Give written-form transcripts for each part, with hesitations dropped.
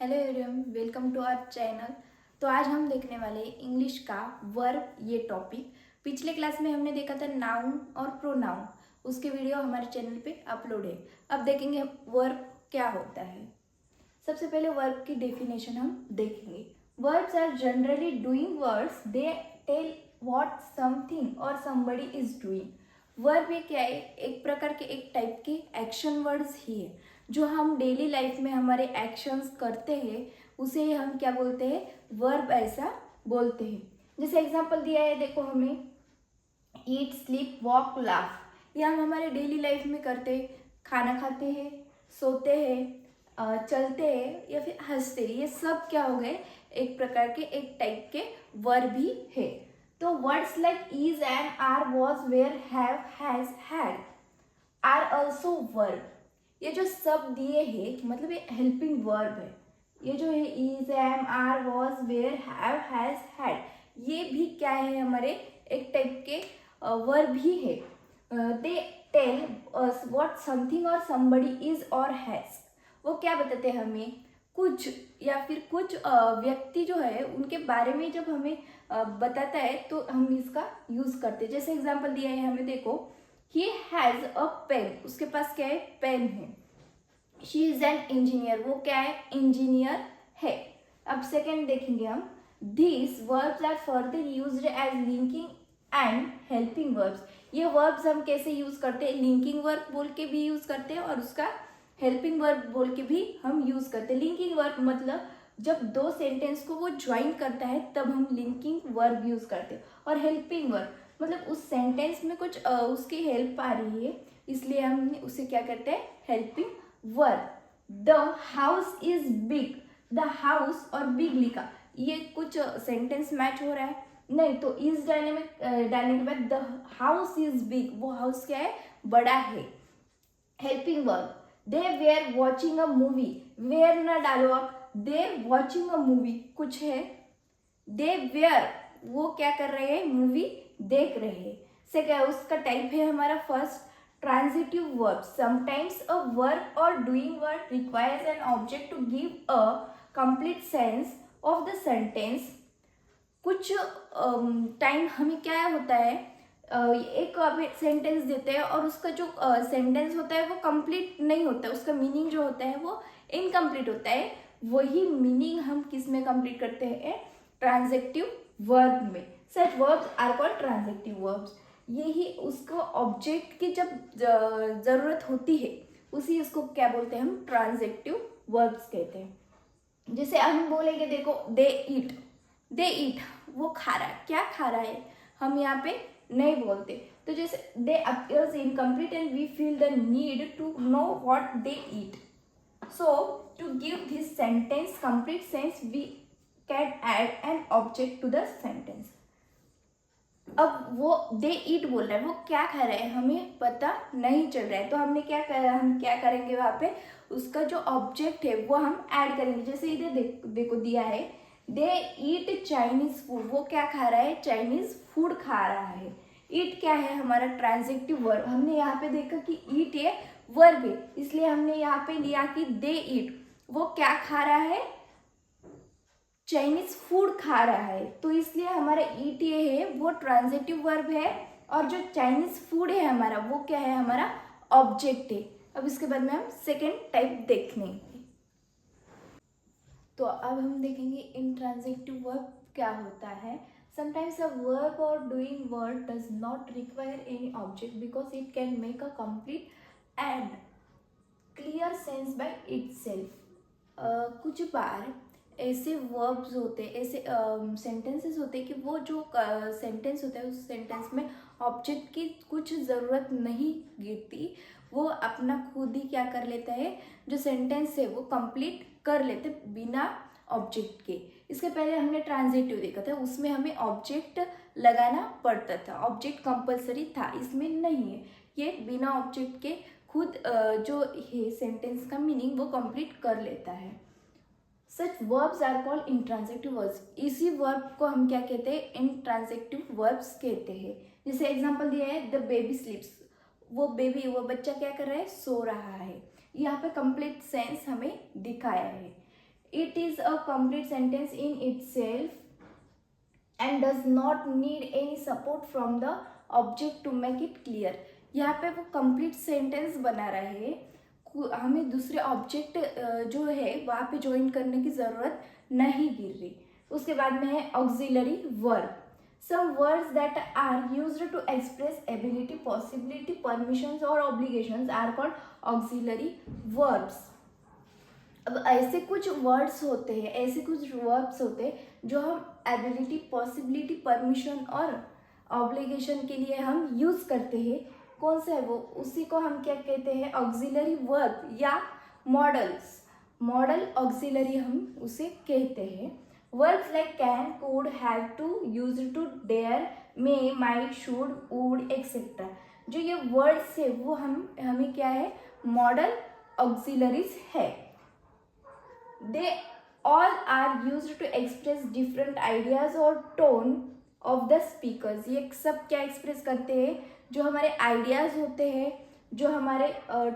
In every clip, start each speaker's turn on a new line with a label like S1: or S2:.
S1: Hello everyone, welcome to our channel. तो आज हम देखने वाले हैं इंग्लिश का वर्ब ये टॉपिक। पिछले क्लास में हमने देखा था नाउन और प्रोनाउन, उसके वीडियो हमारे चैनल पे अपलोड है। अब देखेंगे वर्ब क्या होता है। सबसे पहले वर्ब की डेफिनेशन हम देखेंगे। Verbs are generally doing words, they tell what something और समबडी इज डूइंग। वर्ब ये क्या है? एक प्रकार के एक टाइप के एक्शन वर्ड्स ही है जो हम डेली लाइफ में हमारे एक्शंस करते हैं, उसे हम क्या बोलते हैं? वर्ब ऐसा बोलते हैं। जैसे एग्जांपल दिया है, देखो हमें ईट, स्लीप, वॉक, लाफ, ये हम हमारे डेली लाइफ में करते हैं। खाना खाते हैं, सोते हैं, चलते हैं या फिर हंसते हैं, ये सब क्या हो गए? एक प्रकार के एक टाइप के वर्ब ही है। तो words like is and are, was, were, have, has, had are also verb. ये जो सब दिए हैं मतलब ये हेल्पिंग वर्ब है। ये जो है is, am, are, was, were, have, has, had, ये भी क्या है? हमारे एक टाइप के वर्ब ही है। दे टेल व्हाट समथिंग और समबडी इज और हैज। वो क्या बताते हैं हमें? कुछ या फिर कुछ व्यक्ति जो है उनके बारे में जब हमें बताता है तो हम इसका यूज करते हैं। जैसे एग्जांपल दिया है हमें, देखो ही हैज अ पेन, उसके पास क्या है? पेन है। शी इज एन इंजीनियर, वो क्या है? इंजीनियर है। अब सेकेंड देखेंगे हम। These verbs are further used as linking and helping verbs. ये वर्ब्स हम कैसे यूज करते हैं? लिंकिंग वर्ब बोल के भी यूज करते हैं और उसका हेल्पिंग वर्ब बोल के भी हम यूज करते हैं। लिंकिंग वर्ब मतलब जब दो सेंटेंस को वो ज्वाइन करता है तब हम लिंकिंग वर्ब यूज करते हैं। और हेल्पिंग वर्ब मतलब उस सेंटेंस में कुछ उसकी हेल्प आ रही है, इसलिए हम उसे क्या करते हैं? Helping verb. The house is big, the house और बिग लिखा, ये कुछ सेंटेंस मैच हो रहा है? नहीं, तो इज डालने में डालने के बाद द हाउस इज बिग, वो हाउस क्या है? बड़ा है। Helping verb, they were watching a movie, were ना डालो आप, दे वॉचिंग अ मूवी कुछ है। दे वेयर, वो क्या कर रहे हैं? मूवी देख रहे हैं। से क्या उसका टाइप है हमारा first transitive verb. Sometimes a verb or doing verb requires an object to give a complete sense of the sentence. कुछ टाइम हमें क्या होता है, एक सेंटेंस देते हैं और उसका जो सेंटेंस होता है वो कंप्लीट नहीं होता है, उसका मीनिंग जो होता है वो इनकम्प्लीट होता है। वही मीनिंग हम किस में कंप्लीट करते हैं? ट्रांजेक्टिव वर्ब में। सच वर्ब्स आर कॉल्ड ट्रांजेक्टिव वर्ब्स। यही उसको ऑब्जेक्ट की जब जरूरत होती है उसी उसको क्या बोलते हैं? हम ट्रांजेक्टिव वर्ब्स कहते हैं। जैसे हम बोलेंगे, देखो दे ईट, दे ईट, वो खा रहा है। क्या खा रहा है? हम यहाँ पे नहीं बोलते। तो जैसे they appears incomplete and we feel the need to know what they eat. So to give this sentence complete sense we can add an object to the sentence. अब वो दे ईट बोल रहा है, वो क्या खा रहा है हमें पता नहीं चल रहा है, तो हमने क्या करा? हम क्या करेंगे वहाँ पे? उसका जो ऑब्जेक्ट है वो हम ऐड करेंगे। जैसे इधर देखो दिया है, दे ईट चाइनीज फूड, वो क्या खा रहा है? चाइनीज फूड खा रहा है। ईट क्या है? हमारा ट्रांजिटिव वर्ब। हमने यहाँ पे देखा कि ईट ये वर्ब है, इसलिए हमने यहाँ पे लिया कि दे ईट, वो क्या खा रहा है? चाइनीज फूड खा रहा है, तो इसलिए हमारा ईट ये है वो ट्रांजिटिव वर्ब है और जो चाइनीज फूड है हमारा वो क्या है? हमारा ऑब्जेक्ट है। अब इसके बाद में हम सेकेंड टाइप देखने। तो अब हम देखेंगे इंट्रांजिटिव वर्ब क्या होता है। Sometimes a verb or doing word does not require any object because it can make a complete and clear sense by itself. कुछ बार ऐसे वर्ब्स होते हैं, ऐसे सेंटेंसेस होते हैं कि वो जो सेंटेंस होता है उस सेंटेंस में ऑब्जेक्ट की कुछ ज़रूरत नहीं गिरती, वो अपना खुद ही क्या कर लेता है? जो सेंटेंस है वो कंप्लीट कर लेते बिना ऑब्जेक्ट के। इसके पहले हमने ट्रांजिटिव देखा था, उसमें हमें ऑब्जेक्ट लगाना पड़ता था, ऑब्जेक्ट कंपलसरी था, इसमें नहीं है। ये बिना ऑब्जेक्ट के खुद जो है सेंटेंस का मीनिंग वो कंप्लीट कर लेता है। Such verbs are called intransitive verbs. इसी वर्ब को हम क्या कहते हैं? इंट्रांजिटिव वर्ब्स कहते हैं। जैसे एग्जांपल दिया है, द बेबी स्लीप्स, वो बेबी, वो बच्चा क्या कर रहा है? सो रहा है। यहाँ पे कंप्लीट सेंस हमें दिखाया है। It is a complete sentence in itself and does not need any support from the object to make it clear. यहाँ पे वो कंप्लीट सेंटेंस बना रहा है, हमें दूसरे ऑब्जेक्ट जो है वहाँ पे ज्वाइन करने की ज़रूरत नहीं गिर रही। उसके बाद में है auxiliary verb. Some words that are used to express ability, possibility, permissions और obligations are called auxiliary verbs. अब ऐसे कुछ वर्ड्स होते हैं, ऐसे कुछ वर्ब्स होते हैं जो हम एबिलिटी, पॉसिबिलिटी, परमिशन और ऑब्लिगेशन के लिए हम यूज़ करते हैं। कौन सा है वो, उसी को हम क्या कहते हैं, ऑक्सिलरी वर्ब या मॉडल्स। मॉडल ऑक्सिलरी हम उसे कहते हैं। Verbs like can, could, have to, used to, dare, may, might, should, would etcetera, जो ये वर्ड्स है वो हमें क्या है, मॉडल ऑक्सिलरीज है। They all are used to express different ideas or tone of the speakers। ये सब क्या एक्सप्रेस करते हैं, जो हमारे आइडियाज़ होते हैं, जो हमारे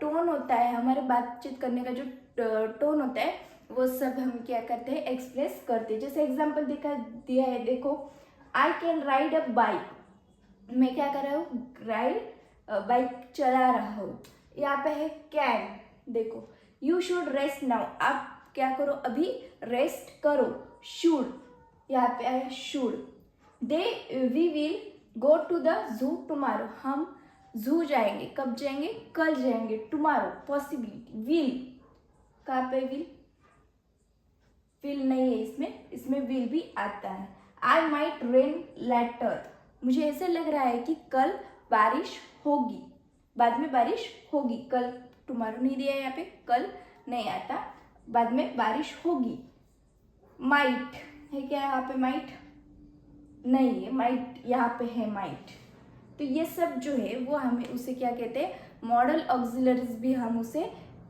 S1: टोन होता है, हमारे बातचीत करने का जो टोन होता है, वो सब हम क्या करते हैं, एक्सप्रेस करते हैं। जैसे एग्जांपल दिया है, देखो, I can ride a bike, मैं क्या कर रहा हूँ, राइड बाइक चला रहा हूँ। यहाँ पे है कैन, देखो, यू शुड रेस्ट नाउ, आप क्या करो, अभी रेस्ट करो, शुड, यहाँ पे है should. We will go to the zoo tomorrow, हम जू जाएंगे, कब जाएंगे, कल जाएंगे। टुमारो पॉसिबिलिटी, विल, कहाँ पे विल नहीं है इसमें विल भी आता है। आई माइट रेन लेटर, मुझे ऐसे लग रहा है कि कल बारिश होगी, बाद में बारिश होगी, कल टुमारो नहीं दिया यहाँ पे, कल नहीं आता, बाद में बारिश होगी। माइट है क्या यहाँ पे, माइट नहीं है, माइट यहाँ पे है माइट। तो ये सब जो है वो हमें उसे क्या कहते हैं, मॉडल ऑक्सिलरीज भी हम उसे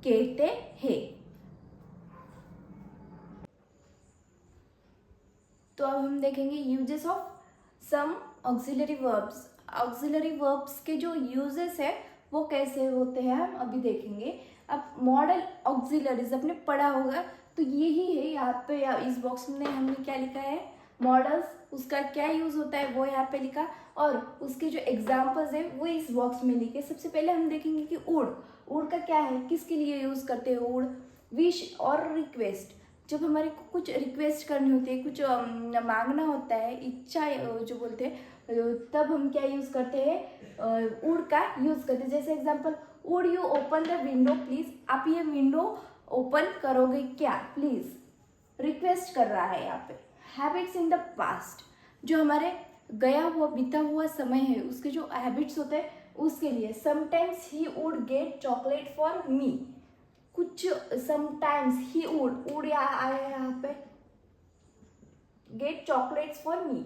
S1: कहते हैं। तो अब हम देखेंगे uses of some auxiliary verbs. Auxiliary verbs के जो यूजेस है वो कैसे होते हैं हम अभी देखेंगे। अब मॉडल ऑक्सिलरीज आपने पढ़ा होगा, तो यही है यहाँ पे, इस बॉक्स में हमने क्या लिखा है, मॉडल्स, उसका क्या यूज़ होता है वो यहाँ पे लिखा, और उसके जो एग्जाम्पल्स है वो इस बॉक्स में लिखे। सबसे पहले हम देखेंगे कि उड़ का क्या है, किसके लिए यूज़ करते हैं उड़, विश और रिक्वेस्ट। जब हमारे को कुछ रिक्वेस्ट करनी होती है, कुछ मांगना होता है, इच्छा जो बोलते हैं, तब हम क्या यूज़ करते हैं, उड़ का यूज़ करते हैं। जैसे example, would you open the window please, आप ये विंडो ओपन करोगे क्या, प्लीज़ रिक्वेस्ट कर रहा है यहाँ पे। हैबिट्स इन द पास्ट, जो हमारे गया हुआ बीता हुआ समय है उसके जो हैबिट्स होते हैं उसके लिए। Sometimes he would get chocolate for me, कुछ समटाइम्स ही वुड आया यहाँ पे, गेट चॉकलेट्स फॉर मी।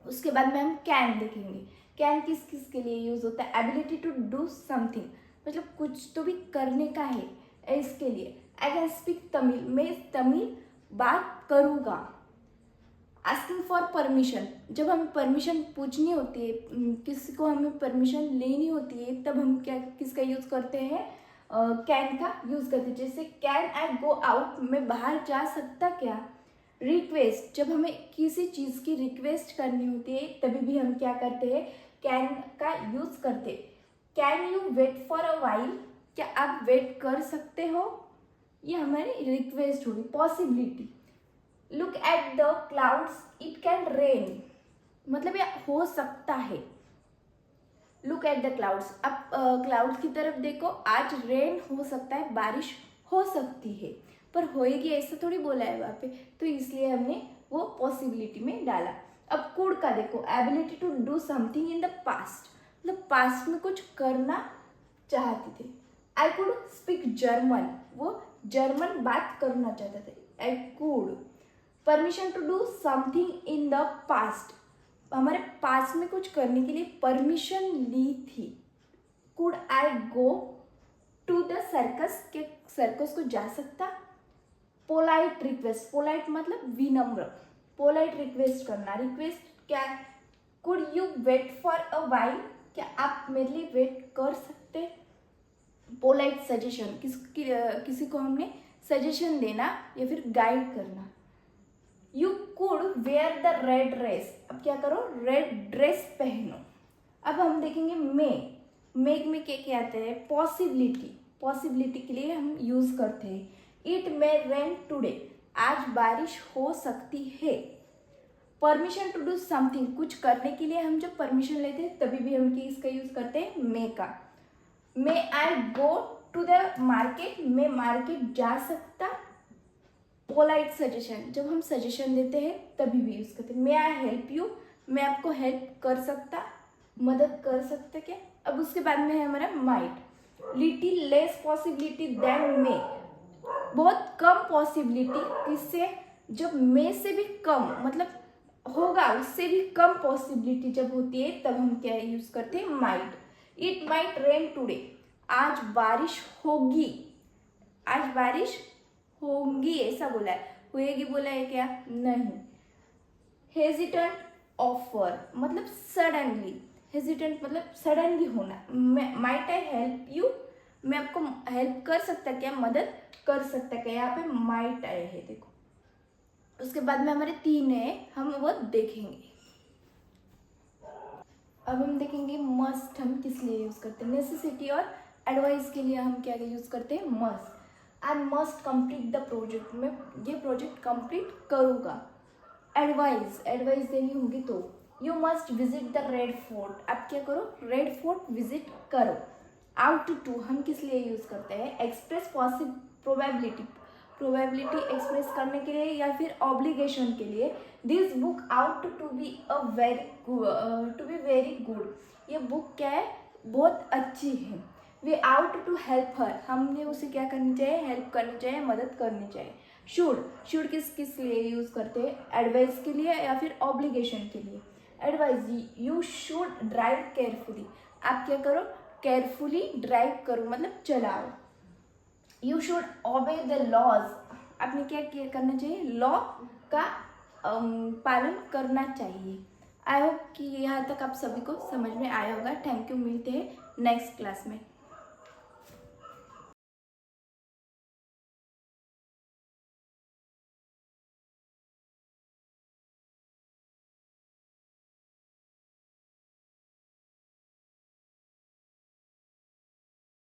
S1: उसके बाद में हम कैन देखेंगे। कैन किस किस के लिए यूज होता है, एबिलिटी टू डू समथिंग, मतलब कुछ तो भी करने का है, इसके लिए। आई कैन स्पीक तमिल, मैं तमिल बात करूँगा। आस्किंग फॉर परमिशन, जब हमें परमिशन पूछनी होती है, किसी को हमें परमिशन लेनी होती है, तब हम क्या किसका यूज़ करते हैं, कैन का यूज़ करते हैं। जैसे कैन आई गो आउट, मैं बाहर जा सकता क्या। रिक्वेस्ट, जब हमें किसी चीज़ की रिक्वेस्ट करनी होती है तभी भी हम क्या करते हैं, कैन का यूज़ करते हैं। Can you wait for a while, क्या आप वेट कर सकते हो, ये हमारी रिक्वेस्ट होगी। Possibility, look at the clouds it can rain, मतलब ये हो सकता है। लुक एट द क्लाउड्स, आप क्लाउड्स की तरफ देखो, आज रेन हो सकता है, बारिश हो सकती है, पर होएगी ऐसा थोड़ी बोला है वहाँ पे, तो इसलिए हमने वो पॉसिबिलिटी में डाला। अब कुड का देखो, ability to do something in the past, मतलब पास्ट में कुछ करना चाहते थे। आई कुड स्पीक जर्मन, वो जर्मन बात करना चाहते थे, I could. Permission to do something in the past, हमारे पास में कुछ करने के लिए परमिशन ली थी। Could I go to the circus, के सर्कस को जा सकता। पोलाइट रिक्वेस्ट, पोलाइट मतलब विनम्र, पोलाइट रिक्वेस्ट करना। रिक्वेस्ट क्या है, could you wait for a while, क्या आप मेरे लिए वेट कर सकते। पोलाइट सजेशन, किसी को हमने सजेशन देना या फिर गाइड करना। You could wear the red dress, अब क्या करो, रेड ड्रेस पहनो। अब हम देखेंगे मे में क्या आता है, पॉसिबिलिटी, पॉसिबिलिटी के लिए हम यूज करते हैं इट मे रेन टुडे, आज बारिश हो सकती है। परमिशन टू डू समथिंग, कुछ करने के लिए हम जब परमिशन लेते हैं तभी भी हम इसका यूज करते हैं मे का। मे आई गो टू द मार्केट, मैं मार्केट जा सकता। पोलाइट सजेशन, जब हम सजेशन देते हैं तभी भी यूज करते हैं। मे आई हेल्प यू, मैं आपको हेल्प कर सकता, मदद कर सकता क्या। अब उसके बाद में है हमारा might, little less possibility than may, बहुत कम पॉसिबिलिटी, किससे, जब मे से भी कम मतलब होगा उससे भी कम पॉसिबिलिटी जब होती है तब हम क्या यूज करते हैं, might. It might rain today, आज बारिश होगी, आज बारिश होंगी ऐसा बोला है, होएगी बोला है क्या, नहीं। हेजिटेंट ऑफर मतलब सडनली, हेजिटेंट मतलब सडनली होना। माइट आई हेल्प यू, मैं आपको हेल्प कर सकता क्या, मदद कर सकता क्या, यहाँ पे माइट आए हैं देखो। उसके बाद में हमारे 3 है, हम वो देखेंगे। अब हम देखेंगे मस्ट हम किस लिए यूज करते हैं, नेसेसिटी और एडवाइस के लिए हम क्या यूज करते हैं, must. I must complete the project, मैं ये प्रोजेक्ट कंप्लीट करूँगा। एडवाइस, एडवाइस देनी होगी तो you must visit the red fort, आप क्या करो, रेड फोर्ट विजिट करो। आउट टू हम किस लिए यूज करते हैं, एक्सप्रेस प्रोबेबिलिटी, प्रोबेबिलिटी एक्सप्रेस करने के लिए या फिर ऑब्लिगेशन के लिए। This book ought to be a very good, ये बुक क्या है, बहुत अच्छी है। We ought to help her, हमने उसे क्या करनी चाहिए, हेल्प करनी चाहिए, मदद करनी चाहिए। शुड किस लिए यूज करते हैं, एडवाइस के लिए या फिर ऑब्लिगेशन के लिए। Advice, you should drive carefully, आप क्या करो, केयरफुली ड्राइव करो मतलब चलाओ। You should obey the laws, आपने क्या करना चाहिए, लॉ का पालन करना चाहिए। आई होप कि यहाँ तक आप सभी को समझ में आया होगा। थैंक यू, मिलते हैं नेक्स्ट क्लास में।